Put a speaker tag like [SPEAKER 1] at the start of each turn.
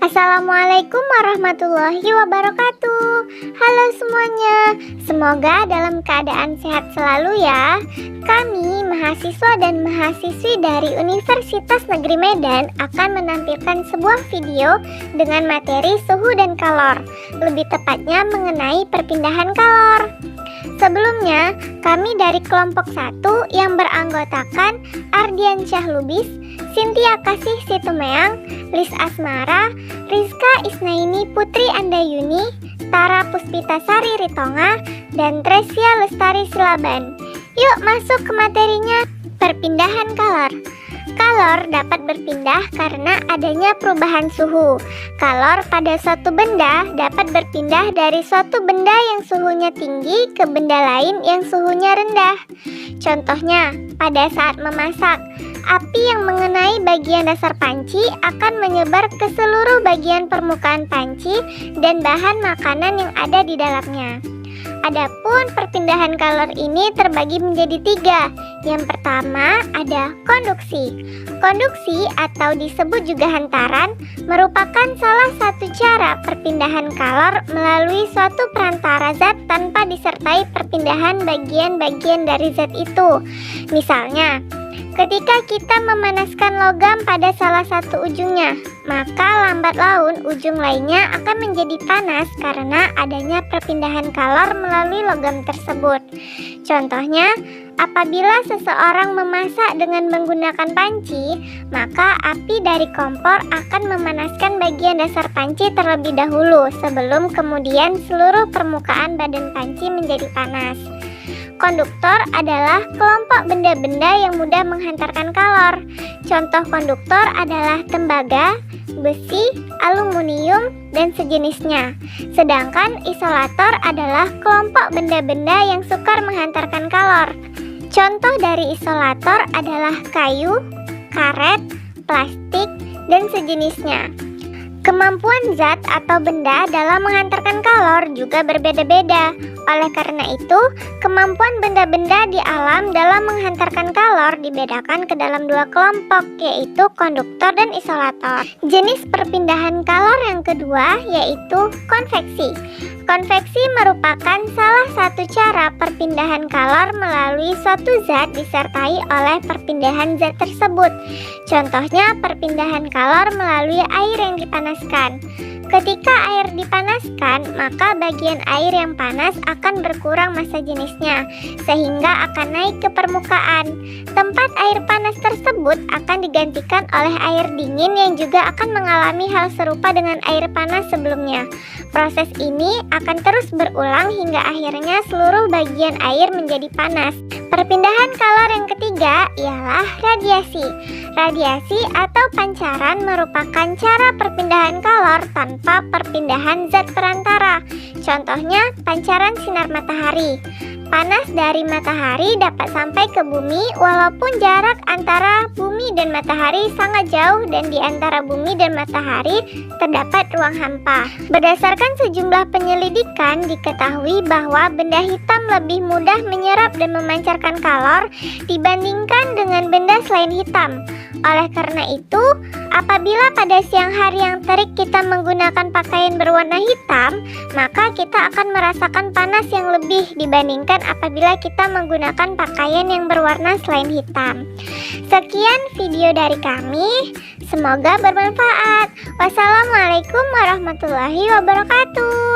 [SPEAKER 1] Assalamualaikum warahmatullahi wabarakatuh. Halo semuanya, semoga dalam keadaan sehat selalu ya. Kami mahasiswa dan mahasiswi dari Universitas Negeri Medan akan menampilkan sebuah video dengan materi suhu dan kalor, lebih tepatnya mengenai perpindahan kalor. Sebelumnya, kami dari kelompok 1 yang beranggotakan Ardiansyah Lubis, Cynthia Kasih Situmeang, Lis Asmara, Rizka Isnaini Putri Andayuni, Tara Puspitasari Ritonga, dan Tresia Lestari Silaban. Yuk masuk ke materinya. Perpindahan kalor. Kalor dapat berpindah karena adanya perubahan suhu. Kalor pada suatu benda dapat berpindah dari suatu benda yang suhunya tinggi ke benda lain yang suhunya rendah. Contohnya, pada saat memasak, api yang mengenai bagian dasar panci akan menyebar ke seluruh bagian permukaan panci dan bahan makanan yang ada di dalamnya. Adapun perpindahan kalor ini terbagi menjadi 3. Yang pertama ada konduksi. Konduksi atau disebut juga hantaran merupakan salah satu cara perpindahan kalor melalui suatu perantara zat tanpa disertai perpindahan bagian-bagian dari zat itu. Misalnya, ketika kita memanaskan logam pada salah satu ujungnya, maka lambat laun ujung lainnya akan menjadi panas karena adanya perpindahan kalor melalui logam tersebut. Contohnya, apabila seseorang memasak dengan menggunakan panci, maka api dari kompor akan memanaskan bagian dasar panci terlebih dahulu sebelum kemudian seluruh permukaan badan panci menjadi panas. Konduktor adalah kelompok benda-benda yang mudah menghantarkan kalor. Contoh konduktor adalah tembaga, besi, aluminium, dan sejenisnya. Sedangkan isolator adalah kelompok benda-benda yang sukar menghantarkan kalor. Contoh dari isolator adalah kayu, karet, plastik, dan sejenisnya. Kemampuan zat atau benda dalam menghantarkan kalor juga berbeda-beda. Oleh karena itu, kemampuan benda-benda di alam dalam menghantarkan kalor dibedakan ke dalam 2 kelompok, yaitu konduktor dan isolator. Jenis perpindahan kalor yang kedua yaitu konveksi. Konveksi merupakan salah satu cara perpindahan kalor melalui suatu zat disertai oleh perpindahan zat tersebut. Contohnya perpindahan kalor melalui air yang dipanaskan. Ketika air dipanaskan, maka bagian air yang panas akan berkurang massa jenisnya, sehingga akan naik ke permukaan. Tempat air panas tersebut akan digantikan oleh air dingin yang juga akan mengalami hal serupa dengan air panas sebelumnya. Proses ini akan terus berulang hingga akhirnya seluruh bagian air menjadi panas. Perpindahan kalor yang ketiga ialah radiasi. Radiasi atau pancaran merupakan cara perpindahan kalor tanpa perpindahan zat perantara. Contohnya pancaran sinar matahari. Panas dari matahari dapat sampai ke bumi walaupun jarak antara bumi dan matahari sangat jauh dan di antara bumi dan matahari terdapat ruang hampa. Berdasarkan sejumlah penyelidikan diketahui bahwa benda hitam lebih mudah menyerap dan memancarkan kalor dibandingkan dengan benda selain hitam. Oleh karena itu, apabila pada siang hari yang terik kita menggunakan pakaian berwarna hitam, maka kita akan merasakan panas yang lebih dibandingkan apabila kita menggunakan pakaian yang berwarna selain hitam. Sekian video dari kami, semoga bermanfaat. Wassalamualaikum warahmatullahi wabarakatuh.